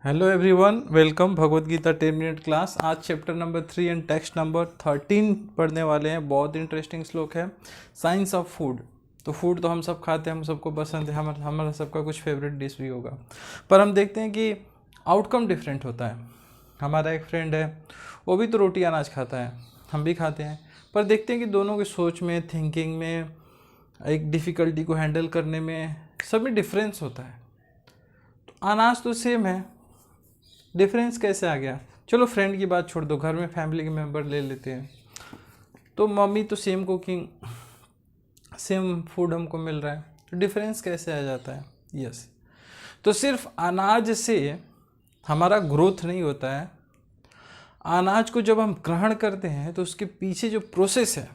Hello everyone, welcome Bhagavad Gita 10 minute class. आज chapter number 3 and text number 13 पढ़ने वाले हैं। बहुत इंटरेस्टिंग श्लोक है, साइंस ऑफ फूड। तो फूड तो हम सब खाते हैं, हम सबको पसंद है, हमारा सबका कुछ फेवरेट डिश भी होगा, पर हम देखते हैं कि आउटकम डिफरेंट होता है। हमारा एक फ्रेंड है, वो भी तो रोटी अनाज खाता है, हम भी खाते हैं, पर देखते हैं कि दोनों की सोच में, थिंकिंग में, एक डिफ़िकल्टी को हैंडल करने में, सब में डिफरेंस होता है। तो अनाज तो सेम है, डिफरेंस कैसे आ गया? चलो फ्रेंड की बात छोड़ दो, घर में फैमिली के मेंबर ले लेते हैं। तो मम्मी तो सेम कुकिंग, सेम फूड हमको मिल रहा है, तो डिफरेंस कैसे आ जाता है? यस, तो सिर्फ अनाज से हमारा ग्रोथ नहीं होता है। अनाज को जब हम ग्रहण करते हैं तो उसके पीछे जो प्रोसेस है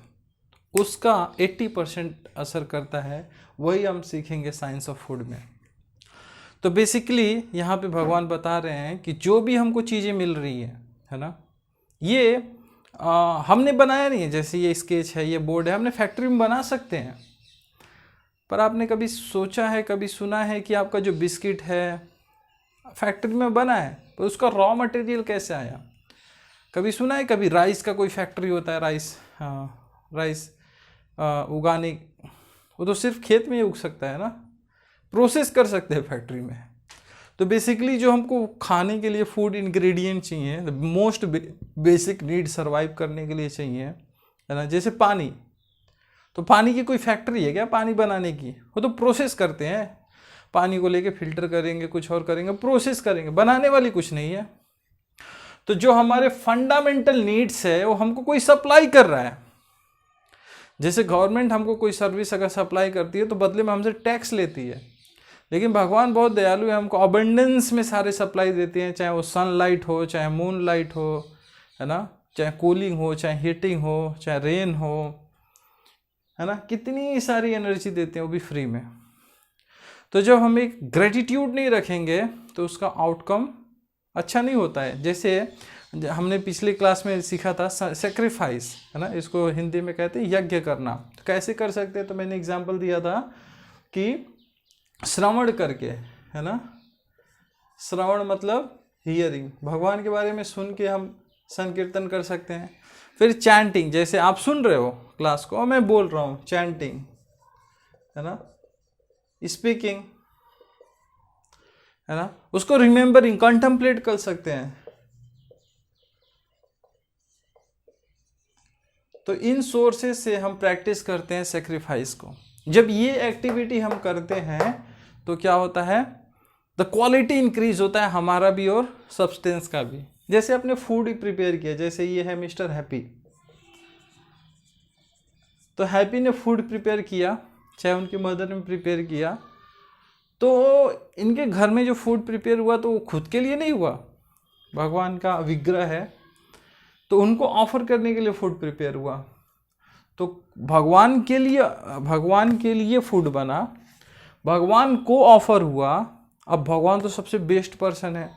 उसका 80% असर करता है। वही हम सीखेंगे साइंस ऑफ फूड में। तो बेसिकली यहाँ पे भगवान बता रहे हैं कि जो भी हमको चीज़ें मिल रही है ना, ये हमने बनाया नहीं है। जैसे ये स्केच है, ये बोर्ड है, हमने फैक्ट्री में बना सकते हैं, पर आपने कभी सोचा है, कभी सुना है कि आपका जो बिस्किट है फैक्ट्री में बना है, पर उसका रॉ मटेरियल कैसे आया? कभी सुना है? कभी राइस का कोई फैक्ट्री होता है, राइस उगाने, वो तो सिर्फ खेत में ही उग सकता है ना, प्रोसेस कर सकते हैं फैक्ट्री में। तो बेसिकली जो हमको खाने के लिए फूड इंग्रेडिएंट चाहिए, मोस्ट बेसिक नीड सर्वाइव करने के लिए चाहिए, है ना, जैसे पानी। तो पानी की कोई फैक्ट्री है क्या पानी बनाने की? वो तो प्रोसेस करते हैं, पानी को लेके फिल्टर करेंगे, कुछ और करेंगे, प्रोसेस करेंगे, बनाने वाली कुछ नहीं है। तो जो हमारे फंडामेंटल नीड्स है वो हमको कोई सप्लाई कर रहा है। जैसे गवर्नमेंट हमको कोई सर्विस अगर सप्लाई करती है तो बदले में हमसे टैक्स लेती है, लेकिन भगवान बहुत दयालु है, हमको अबंडेंस में सारे सप्लाई देते हैं। चाहे वो सनलाइट हो, चाहे मून लाइट हो, है ना, चाहे कूलिंग हो, चाहे हीटिंग हो, चाहे रेन हो, है ना, कितनी सारी एनर्जी देते हैं, वो भी फ्री में। तो जब हम एक ग्रेटिट्यूड नहीं रखेंगे तो उसका आउटकम अच्छा नहीं होता है। जैसे हमने पिछले क्लास में सीखा था सेक्रीफाइस, है ना, इसको हिंदी में कहते हैं यज्ञ करना। तो कैसे कर सकते हैं? तो मैंने एग्जाम्पल दिया था कि श्रवण करके, है ना, श्रवण मतलब हियरिंग, भगवान के बारे में सुन के हम संकीर्तन कर सकते हैं। फिर चैंटिंग, जैसे आप सुन रहे हो क्लास को और मैं बोल रहा हूँ, चैंटिंग, है ना, स्पीकिंग, है ना, उसको रिमेंबरिंग, कंटेम्पलेट कर सकते हैं। तो इन सोर्सेस से हम प्रैक्टिस करते हैं सेक्रीफाइस को। जब ये एक्टिविटी हम करते हैं तो क्या होता है? द क्वालिटी इंक्रीज होता है हमारा भी और सब्सटेंस का भी। जैसे अपने फूड प्रिपेयर किया, जैसे ये है मिस्टर हैप्पी, तो हैप्पी ने फूड प्रिपेयर किया, चाहे उनकी मदर ने प्रिपेयर किया, तो इनके घर में जो फूड प्रिपेयर हुआ तो वो खुद के लिए नहीं हुआ, भगवान का विग्रह है तो उनको ऑफर करने के लिए फूड प्रिपेयर हुआ। तो भगवान के लिए फूड बना, भगवान को ऑफर हुआ। अब भगवान तो सबसे बेस्ट पर्सन है,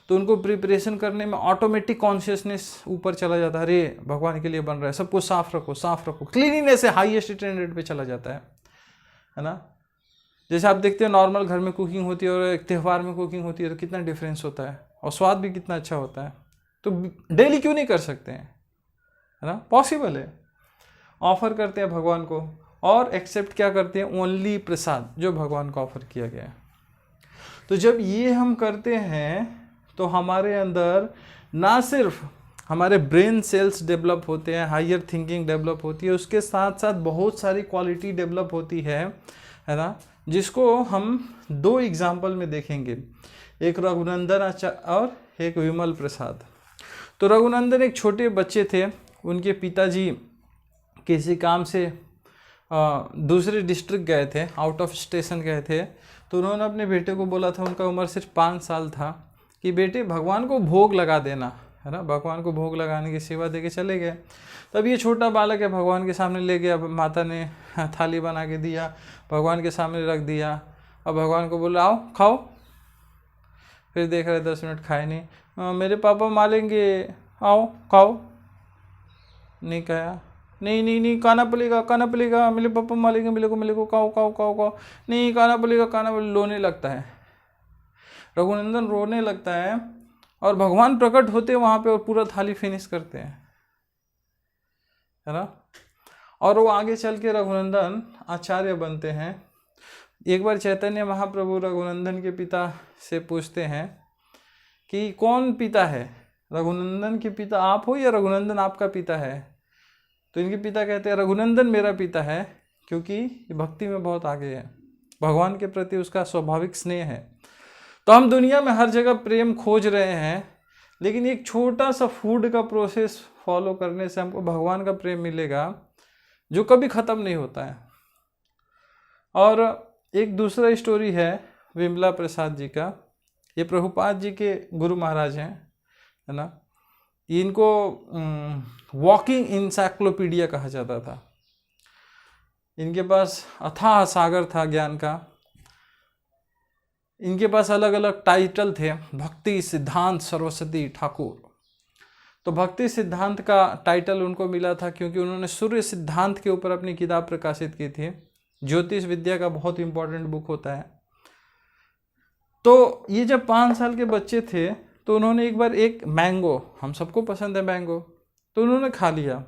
तो उनको प्रिपरेशन करने में ऑटोमेटिक कॉन्शियसनेस ऊपर चला जाता है, अरे भगवान के लिए बन रहा है, सबको साफ रखो साफ रखो, क्लीनिनेस है हाईएस्ट स्टैंडर्ड पे चला जाता है ना। जैसे आप देखते हैं नॉर्मल घर में कुकिंग होती है और एक त्यौहार में कुकिंग होती है, तो कितना डिफरेंस होता है और स्वाद भी कितना अच्छा होता है। तो डेली क्यों नहीं कर सकते हैं, है ना, पॉसिबल है। ऑफर करते हैं भगवान को और एक्सेप्ट क्या करते हैं? ओनली प्रसाद जो भगवान को ऑफर किया गया है। तो जब ये हम करते हैं तो हमारे अंदर ना सिर्फ हमारे ब्रेन सेल्स डेवलप होते हैं, हायर थिंकिंग डेवलप होती है, उसके साथ साथ बहुत सारी क्वालिटी डेवलप होती है ना, जिसको हम दो एग्जाम्पल में देखेंगे, एक रघुनंदन और एक विमल प्रसाद। तो रघुनंदन एक छोटे बच्चे थे, उनके पिताजी किसी काम से दूसरे डिस्ट्रिक्ट गए थे, आउट ऑफ स्टेशन गए थे। तो उन्होंने अपने बेटे को बोला था, उनका उम्र सिर्फ 5 साल था, कि बेटे भगवान को भोग लगा देना, है ना, भगवान को भोग लगाने की सेवा दे के चले गए। तब ये छोटा बालक है, भगवान के सामने ले गया, माता ने थाली बना के दिया, भगवान के सामने रख दिया। अब भगवान को बोला आओ खाओ, फिर देख रहे 10 मिनट खाए नहीं, मेरे पापा मारेंगे, आओ खाओ, नहीं कहा, नहीं नहीं नहीं खाना पड़ेगा, मेरे पापा मारेंगे, मेरे को खाओ खाओ खाओ खाओ, नहीं खाना पड़ेगा, लोने लगता है। रघुनंदन रोने लगता है और भगवान प्रकट होते हैं वहाँ पे और पूरा थाली फिनिश करते हैं, है ना। और वो आगे चल के रघुनंदन आचार्य बनते हैं। एक बार चैतन्य महाप्रभु रघुनंदन के पिता से पूछते हैं कि कौन पिता है, रघुनंदन के पिता आप हो या रघुनंदन आपका पिता है। तो इनके पिता कहते हैं रघुनंदन मेरा पिता है, क्योंकि ये भक्ति में बहुत आगे है, भगवान के प्रति उसका स्वाभाविक स्नेह है। तो हम दुनिया में हर जगह प्रेम खोज रहे हैं, लेकिन एक छोटा सा फूड का प्रोसेस फॉलो करने से हमको भगवान का प्रेम मिलेगा जो कभी ख़त्म नहीं होता है। और एक दूसरा स्टोरी है विमला प्रसाद जी का। ये प्रभुपाद जी के गुरु महाराज हैं, है ना। इनको वॉकिंग इंसाइक्लोपीडिया कहा जाता था। इनके पास अथाह सागर था ज्ञान का। इनके पास अलग अलग टाइटल थे, भक्ति सिद्धांत सरस्वती ठाकुर। तो भक्ति सिद्धांत का टाइटल उनको मिला था क्योंकि उन्होंने सूर्य सिद्धांत के ऊपर अपनी किताब प्रकाशित की थी। ज्योतिष विद्या का बहुत इंपॉर्टेंट बुक होता है। तो ये जब 5 साल के बच्चे थे तो उन्होंने एक बार एक मैंगो, हम सबको पसंद है मैंगो, तो उन्होंने खा लिया,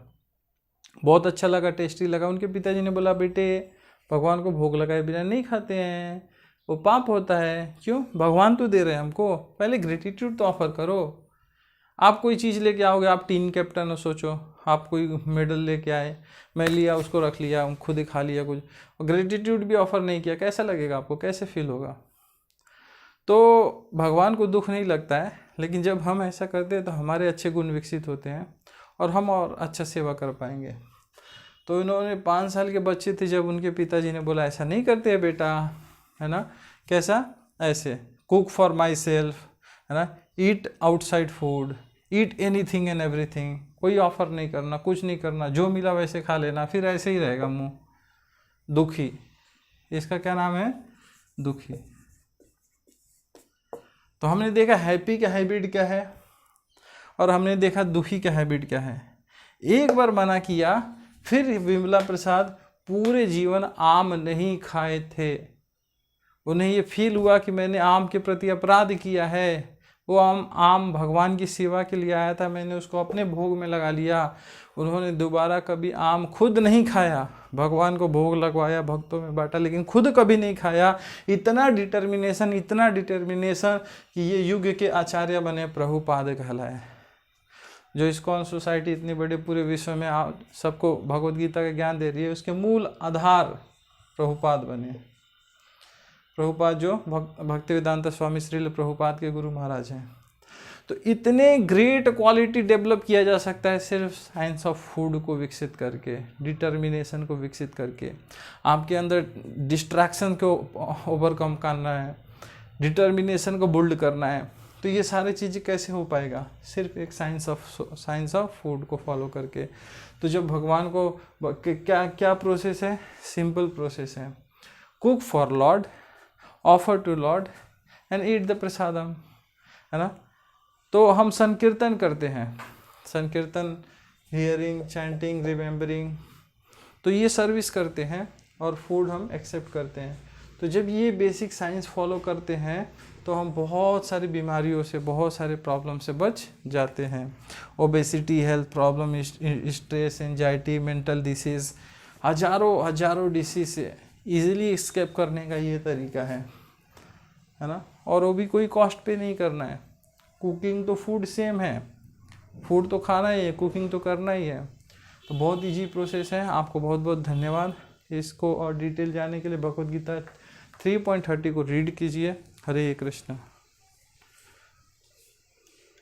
बहुत अच्छा लगा, टेस्टी लगा। उनके पिताजी ने बोला बेटे भगवान को भोग लगाए बिना नहीं खाते हैं, वो पाप होता है। क्यों? भगवान तो दे रहे हैं हमको, पहले ग्रेटिट्यूड तो ऑफर करो। आप कोई चीज़ लेके आओगे, आप टीम कैप्टन हो, सोचो आप कोई मेडल लेके आए, मैं लिया उसको रख लिया, खुद ही खा लिया कुछ, और ग्रेटिट्यूड भी ऑफर नहीं किया, कैसा लगेगा आपको, कैसे फील होगा? तो भगवान को दुख नहीं लगता है, लेकिन जब हम ऐसा करते हैं तो हमारे अच्छे गुण विकसित होते हैं और हम और अच्छा सेवा कर पाएंगे। तो इन्होंने 5 साल के बच्चे थे जब उनके पिताजी ने बोला ऐसा नहीं करते हैं बेटा, है ना। कैसा? ऐसे कुक फॉर माई सेल्फ, है ना, eat outside food, eat anything and everything, कोई ऑफर नहीं करना, कुछ नहीं करना, जो मिला वैसे खा लेना, फिर ऐसे ही रहेगा मुंह। दुखी, इसका क्या नाम है? दुखी। तो हमने देखा हैप्पी का हैबिट क्या है और हमने देखा दुखी का हैबिट क्या है। एक बार मना किया, फिर विमला प्रसाद पूरे जीवन आम नहीं खाए थे। उन्हें ये फील हुआ कि मैंने आम के प्रति अपराध किया है। वो आम भगवान की सेवा के लिए आया था, मैंने उसको अपने भोग में लगा लिया। उन्होंने दोबारा कभी आम खुद नहीं खाया, भगवान को भोग लगवाया, भक्तों में बांटा, लेकिन खुद कभी नहीं खाया। इतना डिटर्मिनेशन कि ये युग के आचार्य बने, प्रभुपाद कहलाए। जो इस्कॉन सोसाइटी इतनी बड़ी पूरे विश्व में सबको भगवद गीता का ज्ञान दे रही है, उसके मूल आधार प्रभुपाद बने। प्रभुपाद जो भक्तिवेदांत स्वामी श्रील प्रभुपाद के गुरु महाराज हैं। तो इतने ग्रेट क्वालिटी डेवलप किया जा सकता है सिर्फ साइंस ऑफ फूड को विकसित करके, डिटर्मिनेशन को विकसित करके। आपके अंदर डिस्ट्रैक्शन को ओवरकम करना है, डिटर्मिनेशन को बिल्ड करना है। तो ये सारी चीज़ें कैसे हो पाएगा? सिर्फ एक साइंस ऑफ फूड को फॉलो करके। तो जब भगवान को क्या प्रोसेस है? सिंपल प्रोसेस है, cook for lord, offer to lord and eat the prasadam, है ना। तो हम संकीर्तन करते हैं, संकीर्तन, हियरिंग, चैंटिंग, रिमेंबरिंग, तो ये सर्विस करते हैं और फूड हम एक्सेप्ट करते हैं। तो जब ये बेसिक साइंस फॉलो करते हैं तो हम बहुत सारी बीमारियों से, बहुत सारे प्रॉब्लम से बच जाते हैं। Obesity, health problem, stress, anxiety, mental disease, हजारों डिसीज से इजीली एस्केप करने का ये तरीका है ना। और वो भी कोई कॉस्ट पे नहीं करना है। कुकिंग तो फूड सेम है, फूड तो खाना ही है, कुकिंग तो करना ही है। तो बहुत इजी प्रोसेस है। आपको बहुत बहुत धन्यवाद। इसको और डिटेल जानने के लिए भगवद गीता 3.30 को रीड कीजिए। हरे कृष्ण।